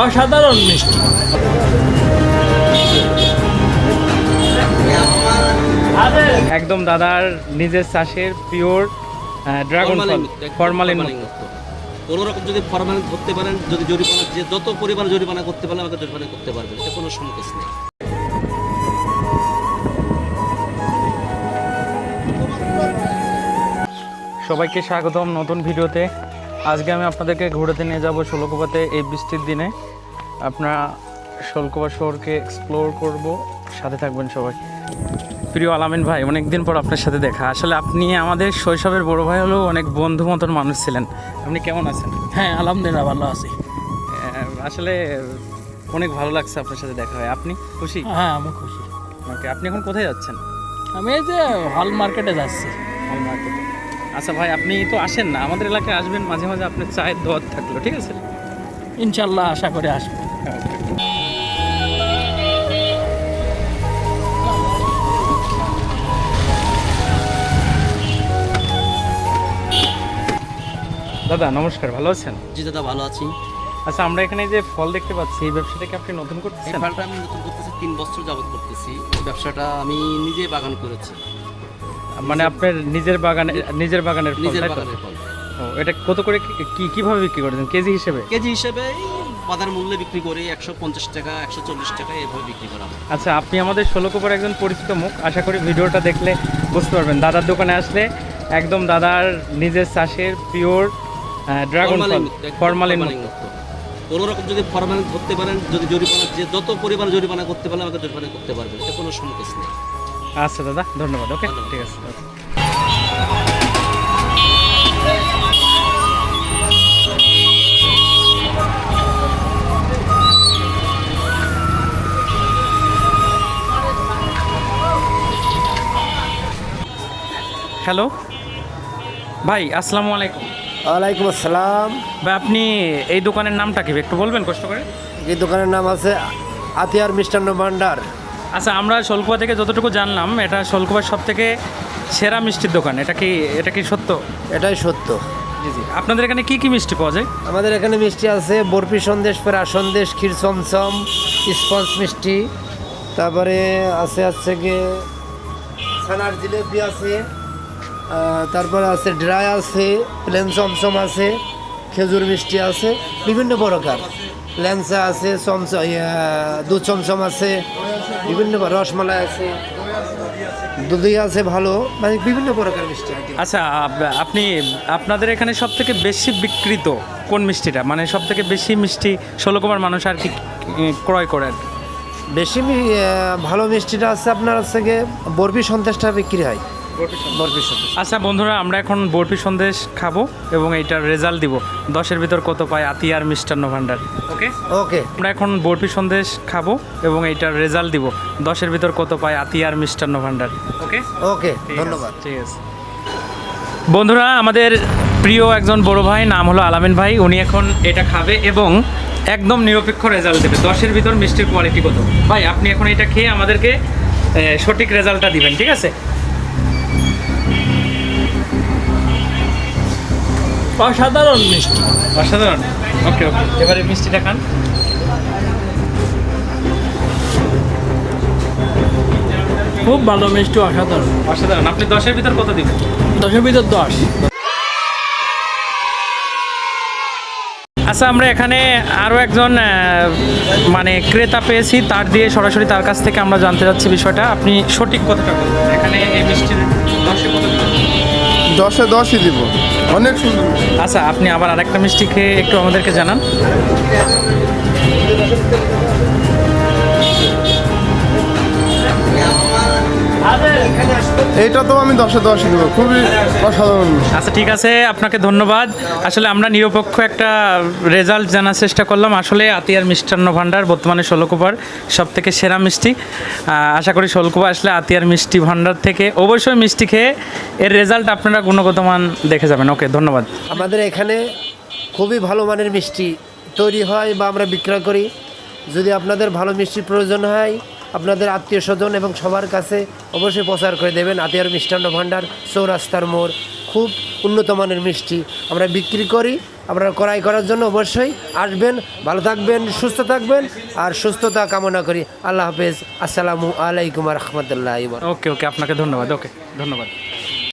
অসাধারণ মিষ্টি। একদম দাদার নিজের চাষের পিওর ড্রাগন ফল, ফরমালিন মুক্ত। কোনো রকম যদি ফরমালিন ধরতে পারেন, যদি জরিমানা যে যত পরিমাণ জরিমানা করতে পারেন আমাকে জরিমানা করতে পারবেন, এটা কোনো সংকোচ নেই। সবাইকে স্বাগতম নতুন ভিডিওতে। আজকে আমি আপনাদেরকে ঘুরাতে নিয়ে যাব শোলকোপাতে এই বৃষ্টির দিনে। আপনারা শোলকোপা শহরকে এক্সপ্লোর করব, সাথে থাকবেন সবাই। প্রিয় আলামিন ভাই, অনেক দিন পর আপনার সাথে দেখা। আসলে আপনি আমাদের শৈশবের বড় ভাই হলেও অনেক বন্ধু মতন মানুষ ছিলেন। আপনি কেমন আছেন? হ্যাঁ, আলহামদুলিল্লাহ ভালো আছি। আসলে অনেক ভালো লাগছে আপনার সাথে দেখা হয়। আপনি খুশি? হ্যাঁ, আমি খুশি। ওকে, আপনি এখন কোথায় যাচ্ছেন? আমি এই যে হল মার্কেটে যাচ্ছি। হল মার্কেটে। আচ্ছা ভাই, আপনি তো আসেন না, আমাদের এলাকায় আসবেন মাঝে মাঝে, আপনার চায়ের দোয়াত থাকলো, ঠিক আছে? ইনশাল্লাহ আশা করে আসবো। দাদা নমস্কার, ভালো আছেন? জি দাদা, ভালো আছি। আচ্ছা, আমরা এখানে যে ফল দেখতে পাচ্ছি, এই ব্যবসাটাকে আপনি নতুন এই করতেছেন? ফলটা আমি নতুন করতেছি, 3 বছর যাবত করতেছি। এই ব্যবসাটা আমি নিজে বাগান করেছি। মানে আপনার নিজের বাগানের ফল, নিজের তাই তো? বাগানের ফল। ও, এটা কত করে কিভাবে বিক্রি করেছেন, কেজি হিসেবে? কেজি হিসেবে বাজার মূল্যে বিক্রি করে 150 টাকা, 140 টাকা এভাবে বিক্রি করা হয়। আচ্ছা, আপনি আমাদের শোলকোপার একজন পরিচিত মুখ, আশা করি ভিডিওটা দেখলে বুঝতে পারবেন। দাদার দোকানে আসলে একদম দাদার নিজের চাষের পিওর ড্রাগন ফল, ফরমালিন মুক্ত। কোনো রকম যদি ফরমালিন ধরতে পারেন, যদি জরিমানা যে যত পরিমাণ জরিমানা করতে পারেন আমাকে জরিমানা করতে পারবেন, এটা কোনো সংকোচ নেই। আচ্ছা দাদা, ধন্যবাদ। ওকে, ধন্যবাদ। ঠিক আছে। হ্যালো ভাই, আসসালামু আলাইকুম। ওয়ালাইকুম আসসালাম। ভাই, আপনি এই দোকানের নামটা কি একটু বলবেন কষ্ট করে? এই দোকানের নাম আছে আতিয়ার মিষ্টান্ন ভান্ডার। আচ্ছা, আমরা শোলকুপা থেকে যতটুকু জানলাম, এটা শোলকুপার সব থেকে সেরা মিষ্টির দোকান, এটা কি সত্য? এটাই সত্য। জি জি। আপনাদের এখানে কি কি মিষ্টি পাওয়া যায়? আমাদের এখানে মিষ্টি আছে বরফি সন্দেশ, পেড়া সন্দেশ, ক্ষীর চমচম, স্পঞ্জ মিষ্টি, তারপরে আছে গিয়ে ছানার জিলেপি আছে, তারপরে আছে ড্রাই আছে, প্লেন চমচম আছে, খেজুর মিষ্টি আছে, বিভিন্ন প্রকার। ল্যাংচা আছে, দুধ চমচম আছে, বিভিন্ন রসমালাই আছে, দুধই আছে ভালো, মানে বিভিন্ন প্রকার মিষ্টি আর কি। আচ্ছা, আপনাদের এখানে সব থেকে বেশি বিক্রিত কোন মিষ্টিটা, মানে সব থেকে বেশি মিষ্টি শোলকুপার মানুষ আর কি ক্রয় করে আর কি? বেশি ভালো মিষ্টিটা আছে আপনার হচ্ছে গিয়ে বরফি সন্দেশটা বিক্রি হয়। বরফি সন্দেশ। আচ্ছা বন্ধুরা, আমরা এখন বরফি সন্দেশ খাবো এবং এইটার রেজাল্ট দিব 10-এর ভিতর কত পায় আতিয়ার মিষ্টান্ন ভান্ডার। ওকে ওকে। আমরা এখন বরফি সন্দেশ খাবো এবং এইটার রেজাল্ট দিব 10-এর ভিতর কত পায় আতিয়ার মিষ্টান্ন ভান্ডার। ওকে ওকে, ধন্যবাদ। ঠিক আছে বন্ধুরা, আমাদের প্রিয় একজন বড় ভাই, নাম হলো আলামিন ভাই, উনি এখন এটা খাবে এবং একদম নিরপেক্ষ রেজাল্ট দেবে 10-এর ভিতর মিষ্টির কোয়ালিটি কত। ভাই, আপনি এখন এটা খেয়ে আমাদেরকে সঠিক রেজাল্টটা দিবেন, ঠিক আছে? অসাধারণ মিষ্টি। অসাধারণ। ওকে ওকে, এবারে মিষ্টিটা খান। খুব ভালো মিষ্টি, অসাধারণ। অসাধারণ। আপনি 10-এর ভিতর কত দিবেন? 10-এর ভিতর 10। আচ্ছা, আমরা এখানে আরও একজন মানে ক্রেতা পেয়েছি, তার দিয়ে সরাসরি তার কাছ থেকে আমরা জানতে চাচ্ছি বিষয়টা। আপনি সঠিক কতটা বলবেন এখানে এই মিষ্টির 10-এ কত দিবেন? 10-এ 10ই দিব, অনেক সুন্দর। আচ্ছা, আপনি আবার আরেকটা মিষ্টি খেয়ে একটু আমাদেরকে জানান। এইটা তো আমি 10-এ 10ই দিব, খুবই অসাধারণ। আচ্ছা ঠিক আছে, আপনাকে ধন্যবাদ। আসলে আমরা নিরপেক্ষ একটা রেজাল্ট জানার চেষ্টা করলাম। আসলে আতিয়ার মিষ্টান্ন ভান্ডার বর্তমানে শোলকুপার সব থেকে সেরা মিষ্টি। আশা করি শোলকুপা আসলে আতিয়ার মিষ্টি ভান্ডার থেকে অবশ্যই মিষ্টি খেয়ে এর রেজাল্ট আপনারা গুণগত মান দেখে যাবেন। ওকে, ধন্যবাদ। আমাদের এখানে খুবই ভালো মানের মিষ্টি তৈরি হয় বা আমরা বিক্রয় করি। যদি আপনাদের ভালো মিষ্টির প্রয়োজন হয়, আপনাদের আত্মীয় স্বজন এবং সবার কাছে অবশ্যই প্রচার করে দেবেন। আতিয়ার মিষ্টান্ন ভান্ডার, চৌরাস্তার মোড়, খুব উন্নত মানের মিষ্টি আমরা বিক্রি করি আপনারা ক্রয় করার জন্য অবশ্যই আসবেন। ভালো থাকবেন, সুস্থ থাকবেন, আর সুস্থতা কামনা করি। আল্লাহ হাফেজ। আসসালামু আলাইকুম রহমতুল্লাহ। ওকে আপনাকে ধন্যবাদ। ওকে ধন্যবাদ।